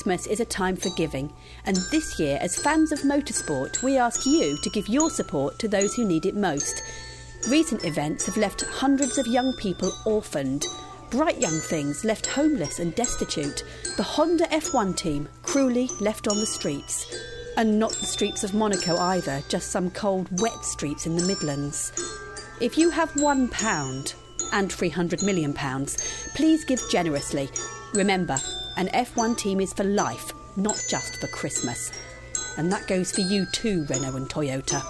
Christmas is a time for giving, and this year, as fans of motorsport, we ask you to give your support to those who need it most. Recent events have left hundreds of young people orphaned, bright young things left homeless and destitute, the Honda F1 team cruelly left on the streets. And not the streets of Monaco either, just some cold, wet streets in the Midlands. If you have £1 and £300 million, please give generously. Remember, an F1 team is for life, not just for Christmas. And that goes for you too, Renault and Toyota.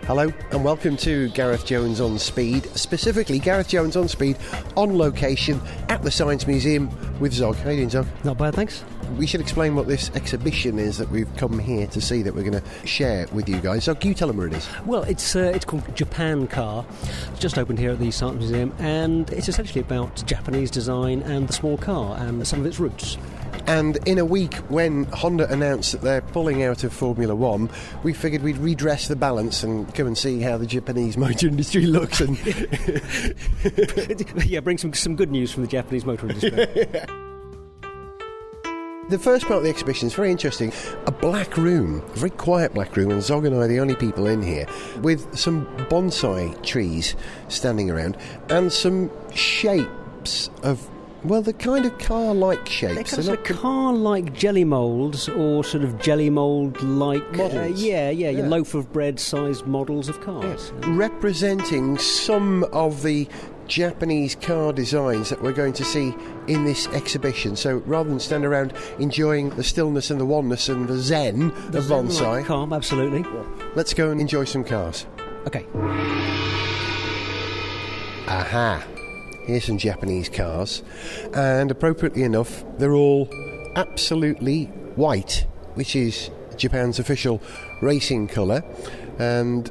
Hello and welcome to Gareth Jones on Speed, specifically Gareth Jones on Speed on location at the Science Museum with Zog. How you doing, Zog? Not bad, thanks. We should explain what this exhibition is that we've come here to see, that we're going to share with you guys. Zog, you tell them where it is. Well, it's called Japan Car. It's just opened here at the Science Museum, and it's essentially about Japanese design and the small car and some of its roots. And in a week when Honda announced that they're pulling out of Formula One, we figured we'd redress the balance and come and see how the Japanese motor industry looks. And yeah, bring some good news from the Japanese motor industry. The first part of the exhibition is very interesting. A black room, a very quiet black room, and Zog and I are the only people in here, with some bonsai trees standing around and some shapes of, well, the kind of car-like shapes. They're kind of, sort of car-like jelly moulds, or sort of jelly mould-like models. Yeah, your loaf of bread-sized models of cars. Yeah. Representing some of the Japanese car designs that we're going to see in this exhibition. So rather than stand around enjoying the stillness and the oneness and the zen of bonsai, like calm, absolutely. Let's go and enjoy some cars. Okay. Aha. Here's some Japanese cars, and appropriately enough, they're all absolutely white, which is Japan's official racing colour, and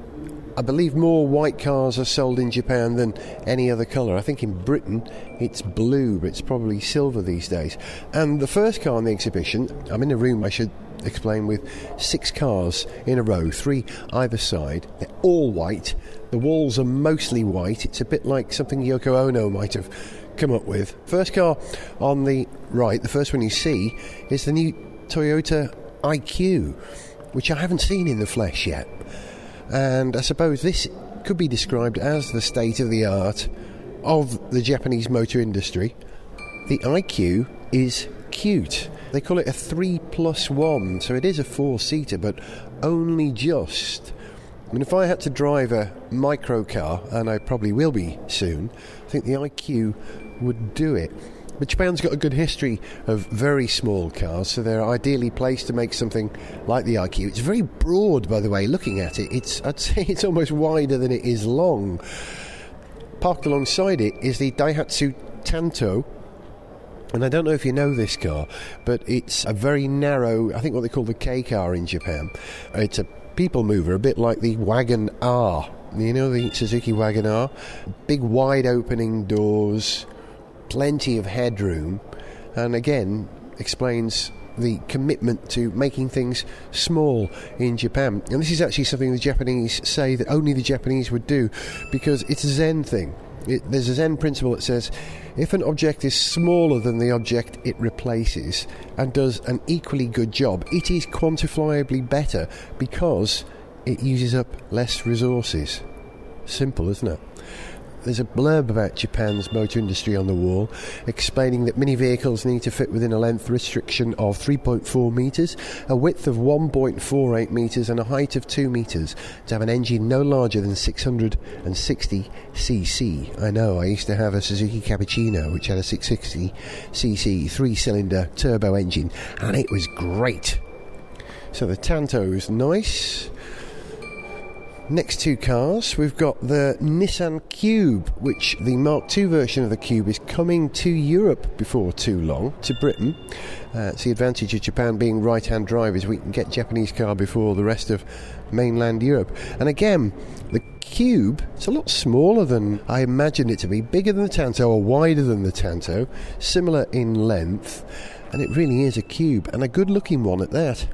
I believe more white cars are sold in Japan than any other colour. I think in Britain it's blue, but it's probably silver these days. And the first car in the exhibition, I'm in a room, I should explain, with 6 cars in a row, 3 either side. They're all white. The walls are mostly white. It's a bit like something Yoko Ono might have come up with. First car on the right, the first one you see, is the new Toyota IQ, which I haven't seen in the flesh yet. And I suppose this could be described as the state-of-the-art of the Japanese motor industry. The IQ is cute. They call it a 3+1, so it is a 4-seater, but only just. I mean, if I had to drive a microcar, and I probably will be soon, I think the IQ would do it. But Japan's got a good history of very small cars, so they're ideally placed to make something like the IQ. It's very broad, by the way, looking at it. I'd say it's almost wider than it is long. Parked alongside it is the Daihatsu Tanto. And I don't know if you know this car, but it's a very narrow, I think what they call the K car in Japan. It's a people mover, a bit like the Wagon R. You know, the Suzuki Wagon R? Big wide opening doors, plenty of headroom, and again explains the commitment to making things small in Japan. And this is actually something the Japanese say that only the Japanese would do, because it's a Zen thing. There's a Zen principle that says if an object is smaller than the object it replaces and does an equally good job, it is quantifiably better because it uses up less resources. Simple, isn't it? There's a blurb about Japan's motor industry on the wall explaining that mini vehicles need to fit within a length restriction of 3.4 metres, a width of 1.48 metres and a height of 2 metres, to have an engine no larger than 660cc. I know, I used to have a Suzuki Cappuccino which had a 660cc 3-cylinder turbo engine, and it was great. So the Tanto is nice. Next 2 cars, we've got the Nissan Cube, which the Mark II version of the Cube is coming to Europe before too long, to Britain. It's the advantage of Japan being right-hand drive, is we can get Japanese car before the rest of mainland Europe. And again, the Cube, it's a lot smaller than I imagined it to be, bigger than the Tanto or wider than the Tanto, similar in length, and it really is a Cube, and a good-looking one at that.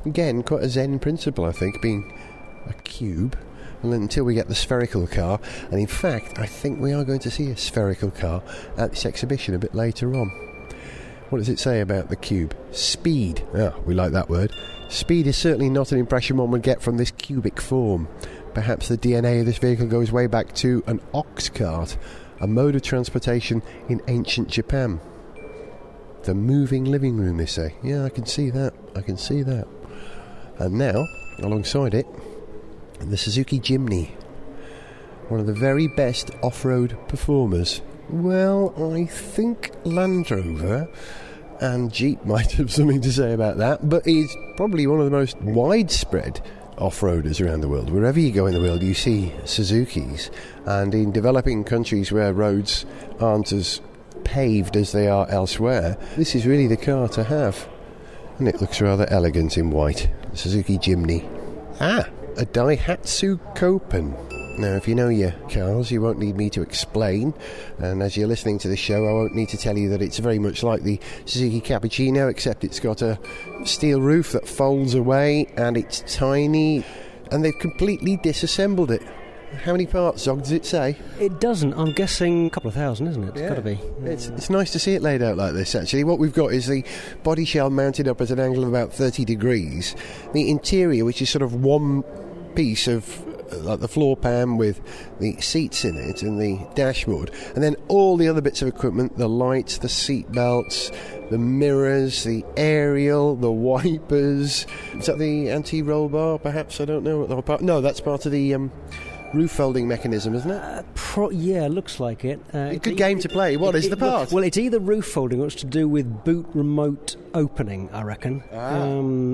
Again, quite a Zen principle, I think, being a cube. until we get the spherical car. And in fact, I think we are going to see a spherical car at this exhibition a bit later on. What does it say about the cube? Speed. We like that word. Speed is certainly not an impression one would get from this cubic form. Perhaps the DNA of this vehicle goes way back to an ox cart, a mode of transportation in ancient Japan. The moving living room, they say. Yeah, I can see that. And now, alongside it, the Suzuki Jimny. One of the very best off-road performers. Well, I think Land Rover and Jeep might have something to say about that, but he's probably one of the most widespread off-roaders around the world. Wherever you go in the world, you see Suzukis. And in developing countries where roads aren't as paved as they are elsewhere, this is really the car to have. And it looks rather elegant in white. The Suzuki Jimny. A Daihatsu Copen. Now, if you know your cars, you won't need me to explain. And as you're listening to the show, I won't need to tell you that it's very much like the Suzuki Cappuccino, except it's got a steel roof that folds away, and it's tiny, and they've completely disassembled it. How many parts, Zog, does it say? It doesn't. I'm guessing a couple of thousand, isn't it? It's got to be. It's nice to see it laid out like this, actually. What we've got is the body shell mounted up at an angle of about 30 degrees. The interior, which is sort of one piece of like the floor pan with the seats in it and the dashboard, and then all the other bits of equipment, the lights, the seat belts, the mirrors, the aerial, the wipers. Is that the anti-roll bar, perhaps? I don't know. No, that's part of the roof folding mechanism, isn't it? Yeah, looks like it. A good game to play. What is the part? Well, it's either roof folding or it's to do with boot remote opening, I reckon.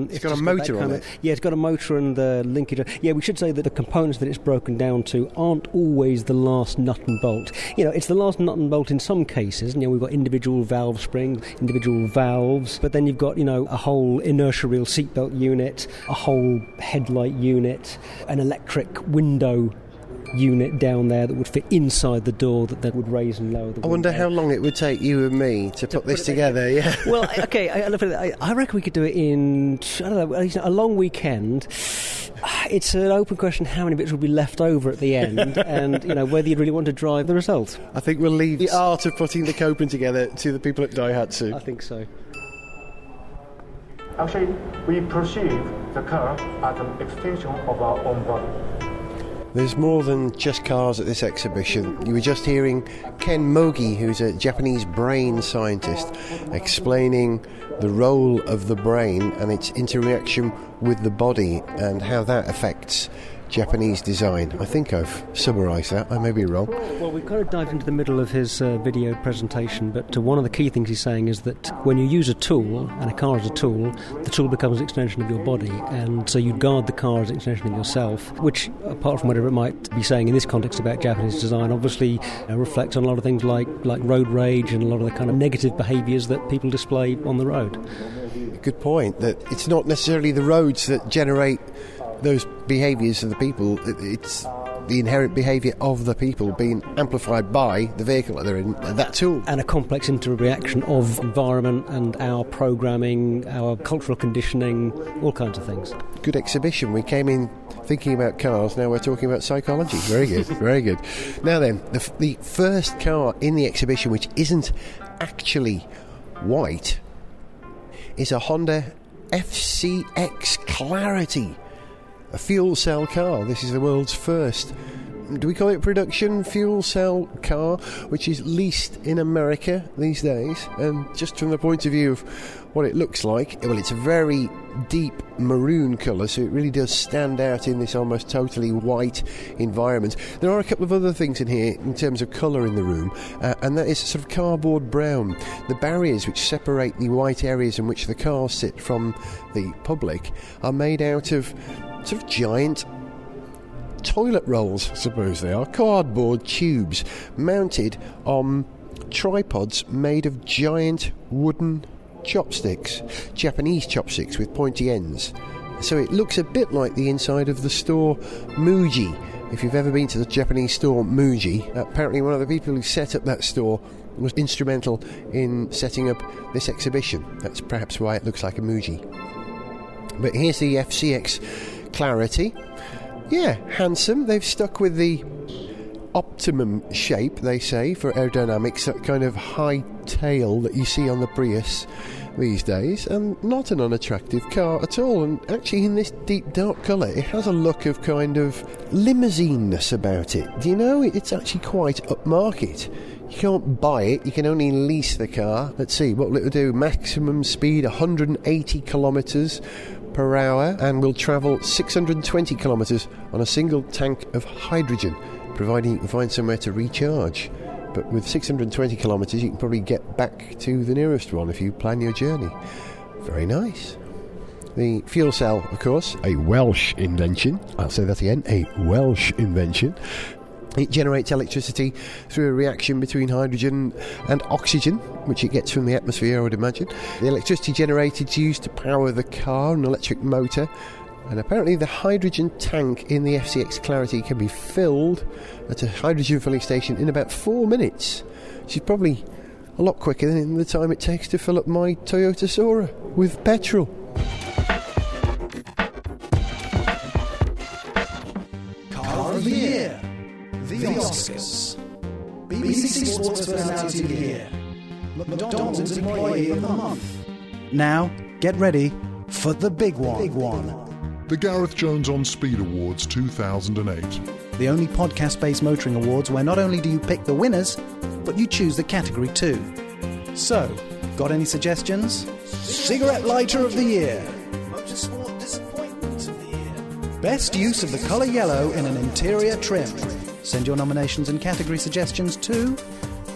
It's got a motor on it. Yeah, it's got a motor and the linkage. Yeah, we should say that the components that it's broken down to aren't always the last nut and bolt. It's the last nut and bolt in some cases. We've got individual valve springs, individual valves, but then you've got, a whole inertia reel seatbelt unit, a whole headlight unit, an electric window unit down there that would fit inside the door that would raise and lower the window. I wonder how long it would take you and me to put this together. Yeah. Well, okay, I reckon we could do it in, I don't know, a long weekend. It's an open question how many bits will be left over at the end and, whether you'd really want to drive the result. I think we'll leave the art of putting the Copen together to the people at Daihatsu. I think so. Actually, we perceive the car as an extension of our own body. There's more than just cars at this exhibition. You were just hearing Ken Mogi, who's a Japanese brain scientist, explaining the role of the brain and its interaction with the body and how that affects Japanese design. I think I've summarised that. I may be wrong. Well, we've kind of dived into the middle of his video presentation, but one of the key things he's saying is that when you use a tool, and a car is a tool, the tool becomes an extension of your body, and so you guard the car as an extension of yourself, which, apart from whatever it might be saying in this context about Japanese design, obviously reflects on a lot of things like road rage and a lot of the kind of negative behaviours that people display on the road. Good point, that it's not necessarily the roads that generate those behaviours of the people, it's the inherent behaviour of the people being amplified by the vehicle that they're in, that tool. And a complex interreaction of environment and our programming, our cultural conditioning, all kinds of things. Good exhibition. We came in thinking about cars, now we're talking about psychology. Very good, very good. Now then, the first car in the exhibition which isn't actually white is a Honda FCX Clarity. A fuel cell car. This is the world's first, do we call it production fuel cell car, which is leased in America these days. And just from the point of view of what it looks like, well, it's a very deep maroon colour, so it really does stand out in this almost totally white environment. There are a couple of other things in here in terms of colour in the room, and that is sort of cardboard brown. The barriers which separate the white areas in which the cars sit from the public are made out of sort of giant toilet rolls, I suppose they are, cardboard tubes mounted on tripods made of giant wooden chopsticks, Japanese chopsticks with pointy ends. So it looks a bit like the inside of the store Muji. If you've ever been to the Japanese store Muji, apparently one of the people who set up that store was instrumental in setting up this exhibition. That's perhaps why it looks like a Muji. But here's the FCX Clarity. Yeah, handsome. They've stuck with the optimum shape, they say, for aerodynamics, that kind of high tail that you see on the Prius these days, and not an unattractive car at all. And actually, in this deep dark colour, it has a look of kind of limousine-ness about it. Do you know? It's actually quite upmarket. You can't buy it, you can only lease the car. Let's see, what will it do? Maximum speed 180 kilometres per hour, and will travel 620 kilometres on a single tank of hydrogen, providing you can find somewhere to recharge. But with 620 kilometres, you can probably get back to the nearest one if you plan your journey. Very nice. The fuel cell, of course, a Welsh invention. I'll say that again, a Welsh invention. It generates electricity through a reaction between hydrogen and oxygen, which it gets from the atmosphere, I would imagine. The electricity generated is used to power the car, an electric motor. And apparently the hydrogen tank in the FCX Clarity can be filled at a hydrogen filling station in about 4 minutes, which is probably a lot quicker than the time it takes to fill up my Toyota Sora with petrol. Car of the Year, the Oscars, BBC Sports Personality of the Year, McDonald's Employee of the Month. Now, get ready for the big one. The Gareth Jones on Speed Awards 2008. The only podcast-based motoring awards where not only do you pick the winners, but you choose the category too. So, got any suggestions? Cigarette Lighter of the Year. Motorsport Disappointment of the Year. Best use of the colour yellow in an interior trim. Send your nominations and category suggestions to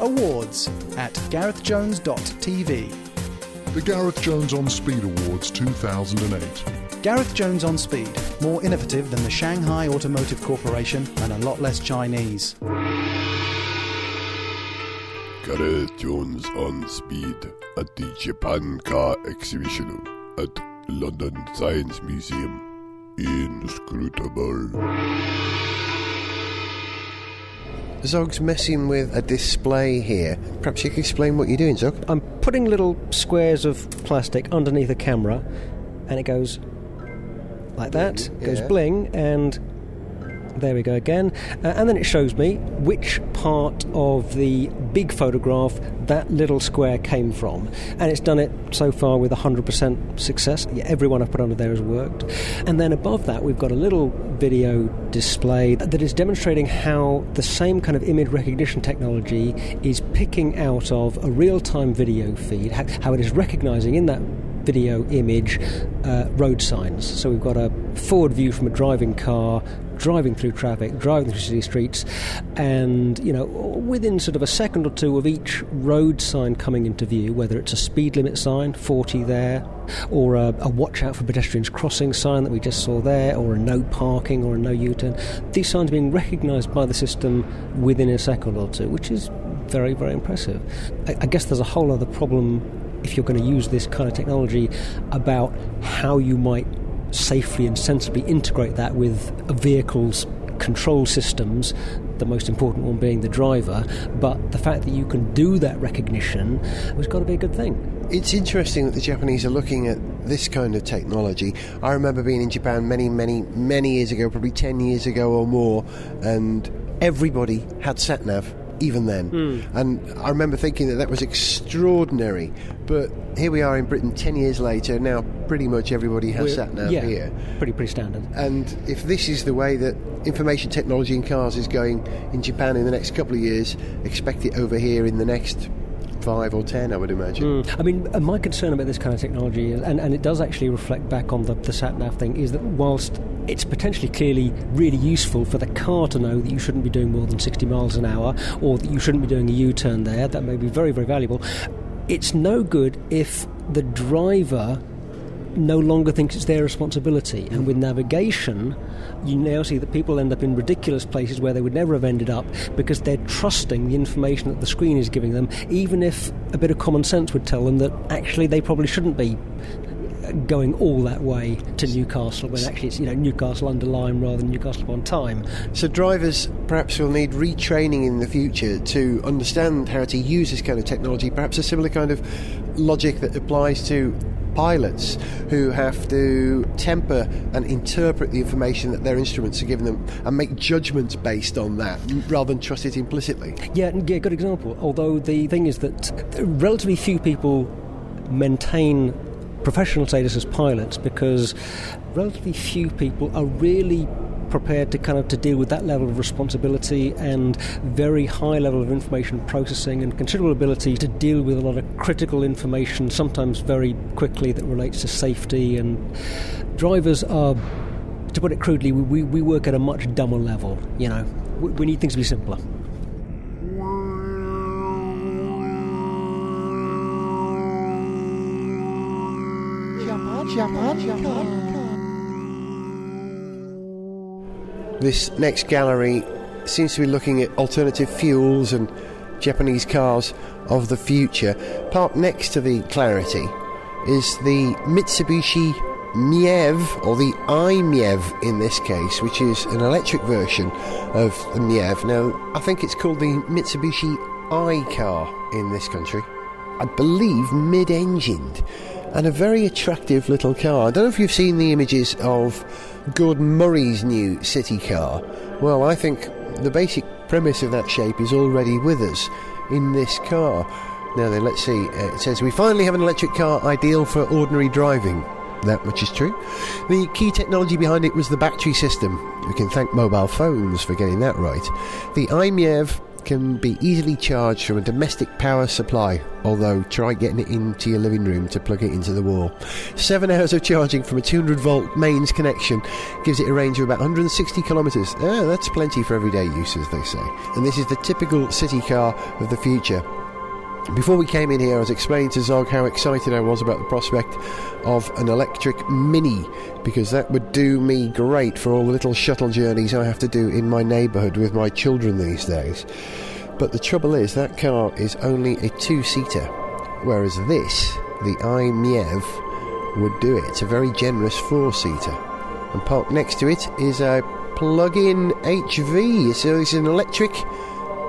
awards@garethjones.tv. The Gareth Jones on Speed Awards 2008. Gareth Jones on Speed, more innovative than the Shanghai Automotive Corporation and a lot less Chinese. Gareth Jones on Speed at the Japan Car Exhibition at London Science Museum. Inscrutable. Zog's messing with a display here. Perhaps you can explain what you're doing, Zog? I'm putting little squares of plastic underneath a camera, and it goes like that, goes bling, and there we go again. And then it shows me which part of the big photograph that little square came from. And it's done it so far with 100% success. Everyone I've put under there has worked. And then above that, we've got a little video display that is demonstrating how the same kind of image recognition technology is picking out of a real-time video feed, how it is recognising in that video image road signs. So we've got a forward view from a driving car, driving through traffic, driving through city streets, and within sort of a second or two of each road sign coming into view, whether it's a speed limit sign, 40 there, or a watch out for pedestrians crossing sign that we just saw there, or a no parking or a no U-turn, these signs are being recognised by the system within a second or two, which is very, very impressive. I guess there's a whole other problem if you're going to use this kind of technology about how you might safely and sensibly integrate that with a vehicle's control systems, the most important one being the driver. But the fact that you can do that recognition has got to be a good thing. It's interesting that the Japanese are looking at this kind of technology. I remember being in Japan many years ago, probably 10 years ago or more, and everybody had sat-nav even then. And I remember thinking that was extraordinary. But here we are in Britain 10 years later, now pretty much everybody has sat-nav here. Pretty standard. And if this is the way that information technology in cars is going in Japan in the next couple of years, expect it over here in the next 5 or 10, I would imagine. I mean, my concern about this kind of technology, and it does actually reflect back on the sat-nav thing, is that whilst it's potentially clearly really useful for the car to know that you shouldn't be doing more than 60 miles an hour, or that you shouldn't be doing a U-turn there, that may be very, very valuable, it's no good if the driver no longer thinks it's their responsibility. And with navigation, you now see that people end up in ridiculous places where they would never have ended up because they're trusting the information that the screen is giving them, even if a bit of common sense would tell them that actually they probably shouldn't be going all that way to Newcastle, when actually it's Newcastle under Lyme rather than Newcastle upon Tyne. So drivers perhaps will need retraining in the future to understand how to use this kind of technology, perhaps a similar kind of logic that applies to pilots who have to temper and interpret the information that their instruments are giving them and make judgments based on that rather than trust it implicitly. Yeah, good example. Although the thing is that relatively few people maintain professional status as pilots because relatively few people are really prepared to deal with that level of responsibility and very high level of information processing and considerable ability to deal with a lot of critical information, sometimes very quickly, that relates to safety. And drivers are, to put it crudely, we work at a much dumber level. You know, we need things to be simpler. This next gallery seems to be looking at alternative fuels and Japanese cars of the future. Parked next to the Clarity is the Mitsubishi Miev, or the iMiev in this case, which is an electric version of the Miev. Now, I think it's called the Mitsubishi iCar in this country. I believe mid-engined, and a very attractive little car. I don't know if you've seen the images of Gordon Murray's new city car. Well, I think the basic premise of that shape is already with us in this car. Now then, let's see. It says, we finally have an electric car ideal for ordinary driving. That much is true. The key technology behind it was the battery system. We can thank mobile phones for getting that right. The iMiev can be easily charged from a domestic power supply, although try getting it into your living room to plug it into the wall. 7 hours of charging from a 200-volt mains connection gives it a range of about 160 kilometres. That's plenty for everyday use, as they say. And this is the typical city car of the future. Before we came in here, I was explaining to Zog how excited I was about the prospect of an electric Mini, because that would do me great for all the little shuttle journeys I have to do in my neighbourhood with my children these days. But the trouble is, that car is only a 2-seater, whereas this, the iMiev, would do it. It's a very generous 4-seater. And parked next to it is a plug-in HV, so it's an electric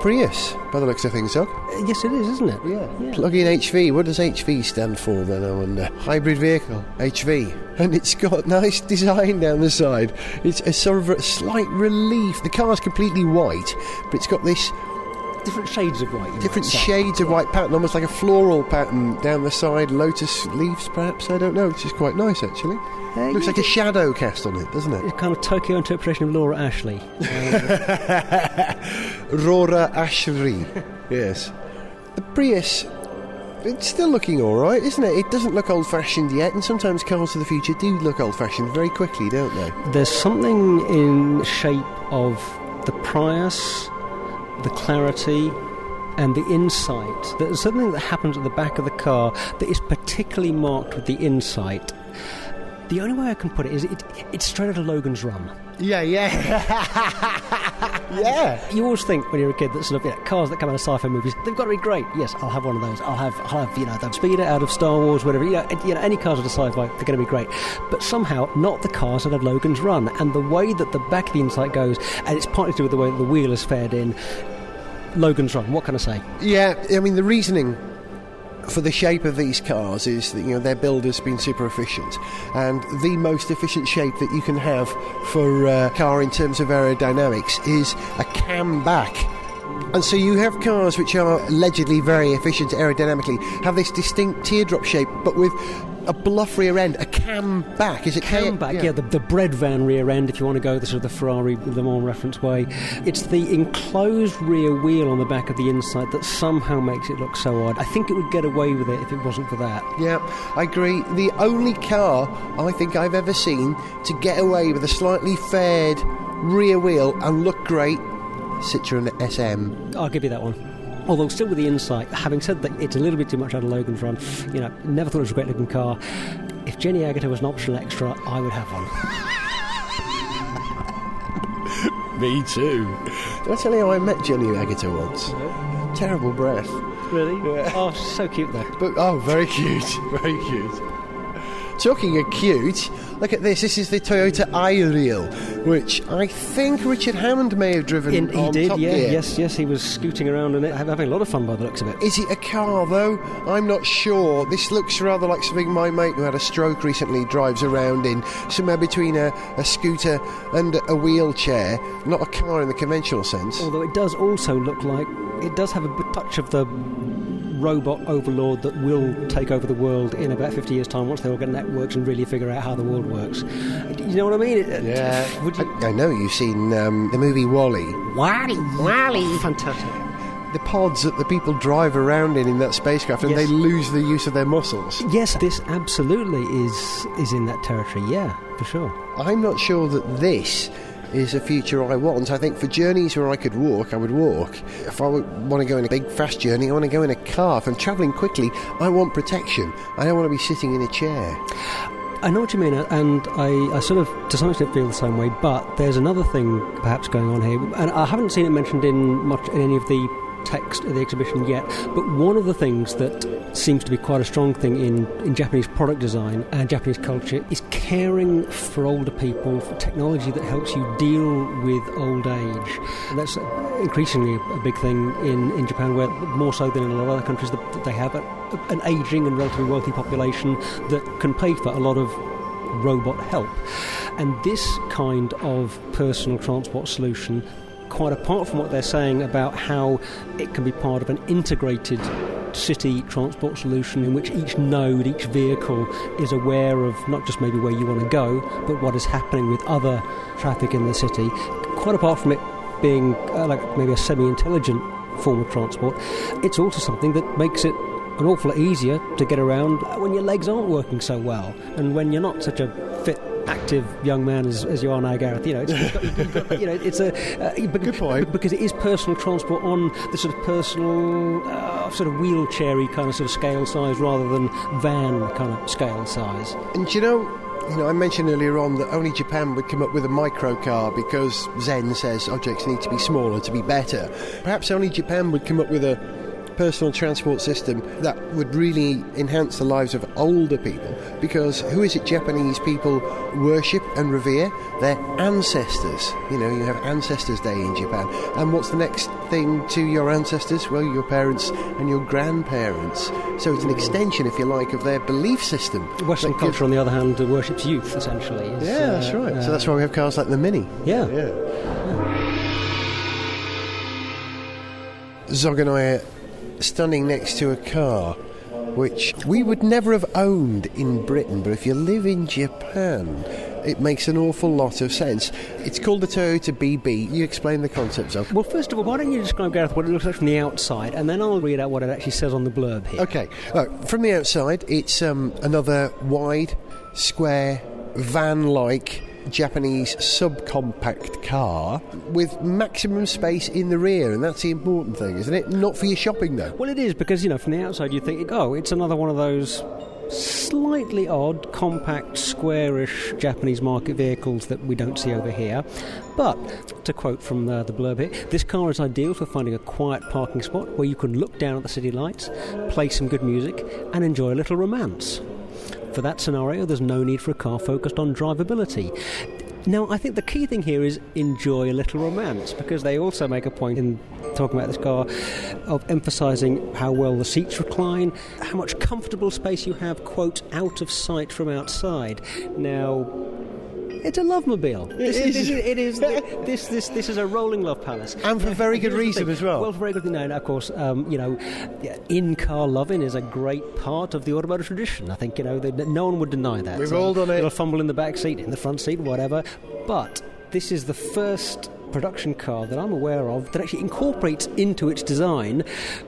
Prius, by the looks of things, Zog. Yes, it is, isn't it? Yeah. Plug-in HV. What does HV stand for then, I wonder? Hybrid vehicle, HV. And it's got nice design down the side. It's a sort of a slight relief. The car's completely white, but it's got this different shades of white. Different shades of white pattern, almost like a floral pattern down the side, lotus leaves perhaps, I don't know, which is quite nice actually. Looks like a shadow cast on it, doesn't it? It's kind of Tokyo interpretation of Laura Ashley. Laura Ashley, yes. The Prius, it's still looking alright, isn't it? It doesn't look old-fashioned yet, and sometimes cars of the future do look old-fashioned very quickly, don't they? There's something in the shape of the Prius, the Clarity, and the Insight. There's something that happens at the back of the car that is particularly marked with the Insight. The only way I can put it is it's straight out of Logan's Run. Yeah. Yeah. You always think when you're a kid that sort of cars that come out of sci-fi movies, they've got to be great. Yes, I'll have one of those. I'll have the Speeder out of Star Wars, whatever. Any cars out of sci-fi, they're going to be great. But somehow not the cars out of Logan's Run. And the way that the back of the Insight goes, and it's partly to do with the way that the wheel is fed in. Logan's Run, what can I say? Yeah, I mean, the reasoning for the shape of these cars is that, their build has been super efficient, and the most efficient shape that you can have for a car in terms of aerodynamics is a cam back. And so you have cars which are allegedly very efficient aerodynamically, have this distinct teardrop shape, but with a bluff rear end, a cam back. Is it cam back? Yeah, the bread van rear end, if you want to go the sort of the Ferrari Le Mans reference way. It's the enclosed rear wheel on the back of the Insight that somehow makes it look so odd. I think it would get away with it if it wasn't for that. Yeah, I agree. The only car I think I've ever seen to get away with a slightly faired rear wheel and look great, Citroen SM. I'll give you that one. Although still with the Insight, having said that it's a little bit too much out of Logan's Run, never thought it was a great looking car. If Jenny Agutter was an optional extra, I would have one. Me too. Did I tell you how I met Jenny Agutter once? No. Terrible breath. Really? Yeah. Oh, so cute though. But very cute. Very cute. talking of cute, look at this. This is the Toyota iReal, which I think Richard Hammond may have driven on He did, Top yeah. Gear. Yes, he was scooting around in it, having a lot of fun by the looks of it. Is it a car, though? I'm not sure. This looks rather like something my mate who had a stroke recently drives around in, somewhere between a scooter and a wheelchair. Not a car in the conventional sense. Although it does also look like it does have a touch of the robot overlord that will take over the world in about 50 years' time once they all get networks and really figure out how the world works. You know what I mean? I know you've seen the movie WALL-E. Wally! Fantastic. The pods that the people drive around in that spacecraft, and Yes. they lose the use of their muscles. Yes, this absolutely is in that territory, yeah, for sure. I'm not sure that this is a future I want. I think for journeys where I could walk, I would walk. If I want to go in a big fast journey, I want to go in a car. If I'm travelling quickly, I want protection. I don't want to be sitting in a chair. I know what you mean, and I sort of, to some extent, feel the same way, but there's another thing perhaps going on here, and I haven't seen it mentioned in any of the text of the exhibition yet, but one of the things that seems to be quite a strong thing in Japanese product design and Japanese culture is caring for older people, for technology that helps you deal with old age. And that's increasingly a big thing in Japan, where more so than in a lot of other countries, that they have an ageing and relatively wealthy population that can pay for a lot of robot help. And this kind of personal transport solution, quite apart from what they're saying about how it can be part of an integrated city transport solution in which each node, each vehicle is aware of not just maybe where you want to go, but what is happening with other traffic in the city, quite apart from it being like maybe a semi-intelligent form of transport, it's also something that makes it an awful lot easier to get around when your legs aren't working so well and when you're not such a fit, active young man as you are now, Gareth. You know, it's a good point, because it is personal transport on the sort of personal, sort of wheelchairy kind of scale size rather than van kind of scale size. And you know, I mentioned earlier on that only Japan would come up with a microcar because Zen says objects need to be smaller to be better. Perhaps only Japan would come up with a personal transport system that would really enhance the lives of older people, because who is it Japanese people worship and revere? Their ancestors. You know, you have Ancestors' Day in Japan. And what's the next thing to your ancestors? Well, your parents and your grandparents. So it's an extension, if you like, of their belief system. Western culture, on the other hand, worships youth, essentially. That's right. So that's why we have cars like the Mini. Yeah. Zog and I are standing next to a car which we would never have owned in Britain, but if you live in Japan, it makes an awful lot of sense. It's called the Toyota BB. You explain the concept, Zog. Well, first of all, why don't you describe, Gareth, what it looks like from the outside, and then I'll read out what it actually says on the blurb here. Okay. From the outside, it's another wide, square, van-like Japanese subcompact car with maximum space in the rear, and that's the important thing, isn't it? Not for your shopping, though. Well, it is, because, from the outside you think, it's another one of those slightly odd, compact, squarish Japanese market vehicles that we don't see over here. But, to quote from the blurb here, this car is ideal for finding a quiet parking spot where you can look down at the city lights, play some good music, and enjoy a little romance. For that scenario, there's no need for a car focused on drivability. Now, I think the key thing here is enjoy a little romance, because they also make a point in talking about this car of emphasising how well the seats recline, how much comfortable space you have, quote, out of sight from outside. Now, it's a love-mobile. This is a rolling love palace. And for very good reason as well. Well, for very good reason. And of course, in-car loving is a great part of the automotive tradition. I think, no one would deny that. We've all done it. A little fumble in the back seat, in the front seat, whatever. But this is the first production car that I'm aware of that actually incorporates into its design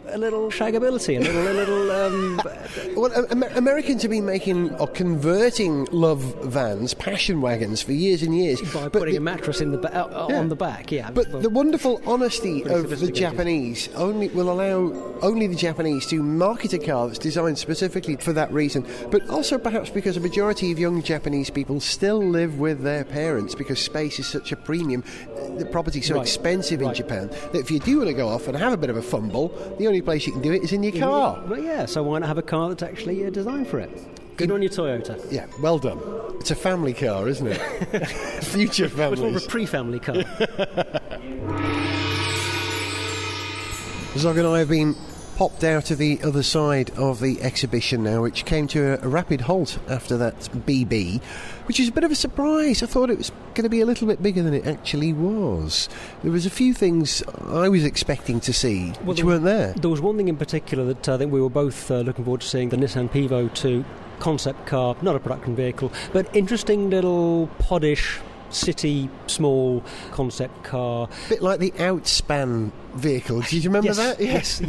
a little shagability, a little Well, Americans have been making or converting love vans, passion wagons, for years and years. By putting a mattress in on the back, yeah. But the wonderful honesty of the Japanese will allow only the Japanese to market a car that's designed specifically for that reason, but also perhaps because a majority of young Japanese people still live with their parents because space is such a premium. The property's so expensive in Japan that if you do want to go off and have a bit of a fumble, the only place you can do it is in your car. Well, yeah, so why not have a car that's actually designed for it? Good on your Toyota. Yeah, well done. It's a family car, isn't it? Future families. It's more of a pre-family car. Zog and I have been popped out of the other side of the exhibition now, which came to a rapid halt after that BB, which is a bit of a surprise. I thought it was going to be a little bit bigger than it actually was. There was a few things I was expecting to see which weren't there. There was one thing in particular that I think we were both looking forward to seeing, the Nissan Pivo 2 concept car, not a production vehicle, but interesting little poddish city small concept car, a bit like the Outspan vehicle. Do you remember that? Yes.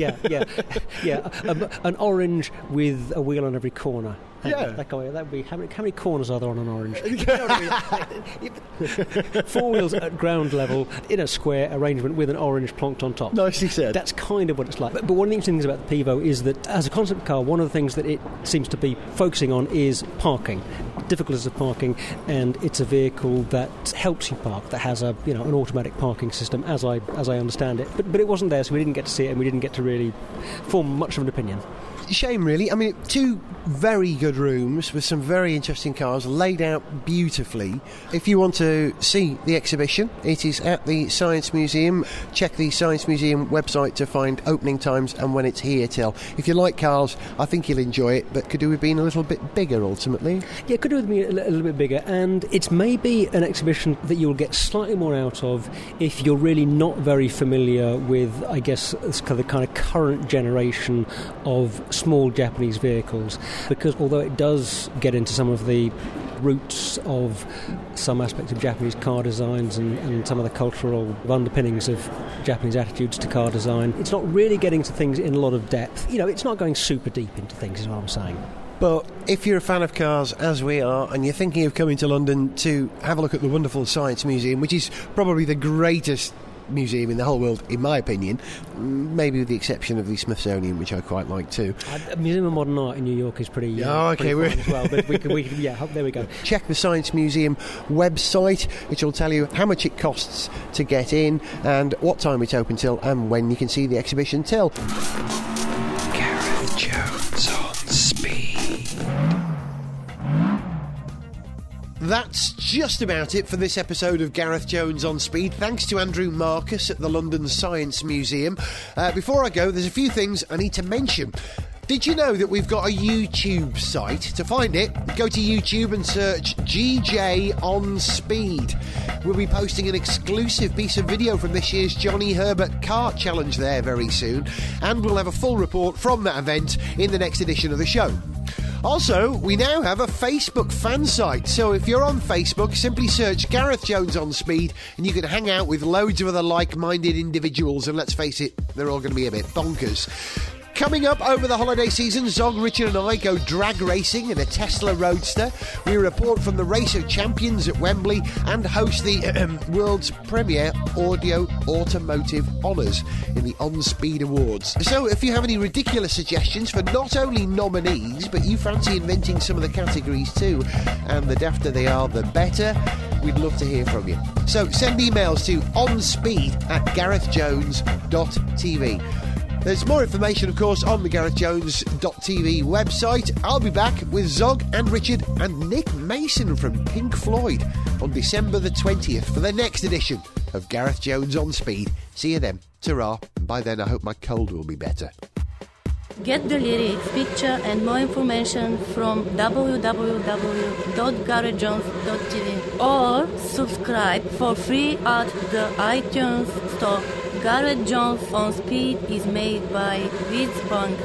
An orange with a wheel on every corner. Yeah, that would be how many corners are there on an orange? Four wheels at ground level in a square arrangement with an orange plonked on top. Nicely said. That's kind of what it's like. But one of the interesting things about the Pivo is that as a concept car, one of the things that it seems to be focusing on is parking, difficulties of parking, and it's a vehicle that helps you park, that has an automatic parking system, as I understand it. But it wasn't there, so we didn't get to see it, and we didn't get to really form much of an opinion. Shame, really. I mean, two very good rooms with some very interesting cars laid out beautifully. If you want to see the exhibition, it is at the Science Museum. Check the Science Museum website to find opening times and when it's here till. If you like cars, I think you'll enjoy it, but could it have been a little bit bigger ultimately? Yeah, could have been a little bit bigger, and it's maybe an exhibition that you'll get slightly more out of if you're really not very familiar with, I guess, the kind of current generation of small Japanese vehicles, because although it does get into some of the roots of some aspects of Japanese car designs and some of the cultural underpinnings of Japanese attitudes to car design, it's not really getting to things in a lot of depth. It's not going super deep into things, is what I'm saying. But if you're a fan of cars, as we are, and you're thinking of coming to London to have a look at the wonderful Science Museum, which is probably the greatest museum in the whole world, in my opinion, maybe with the exception of the Smithsonian, which I quite like too. Museum of Modern Art in New York is pretty pretty fun as well, but there we go. Check the Science Museum website, which will tell you how much it costs to get in and what time it's open till and when you can see the exhibition till. Gareth Jones on Speed. That's just about it for this episode of Gareth Jones on Speed. Thanks to Andrew Marcus at the London Science Museum. Before I go, there's a few things I need to mention. Did you know that we've got a YouTube site? To find it, go to YouTube and search GJ on Speed. We'll be posting an exclusive piece of video from this year's Johnny Herbert Kart Challenge there very soon, and we'll have a full report from that event in the next edition of the show. Also, we now have a Facebook fan site, so if you're on Facebook, simply search Gareth Jones on Speed and you can hang out with loads of other like-minded individuals, and let's face it, they're all going to be a bit bonkers. Coming up over the holiday season, Zog, Richard and I go drag racing in a Tesla Roadster. We report from the Race of Champions at Wembley and host the world's premier audio automotive honours in the On Speed Awards. So if you have any ridiculous suggestions for not only nominees, but you fancy inventing some of the categories too, and the dafter they are, the better, we'd love to hear from you. So send emails to onspeed@garethjones.tv. There's more information, of course, on the GarethJones.tv website. I'll be back with Zog and Richard and Nick Mason from Pink Floyd on December the 20th for the next edition of Gareth Jones on Speed. See you then. Ta-ra. And by then, I hope my cold will be better. Get the lyrics, picture and more information from www.garethjones.tv or subscribe for free at the iTunes Store. Gareth Jones on Speed is made by Wiz Punk.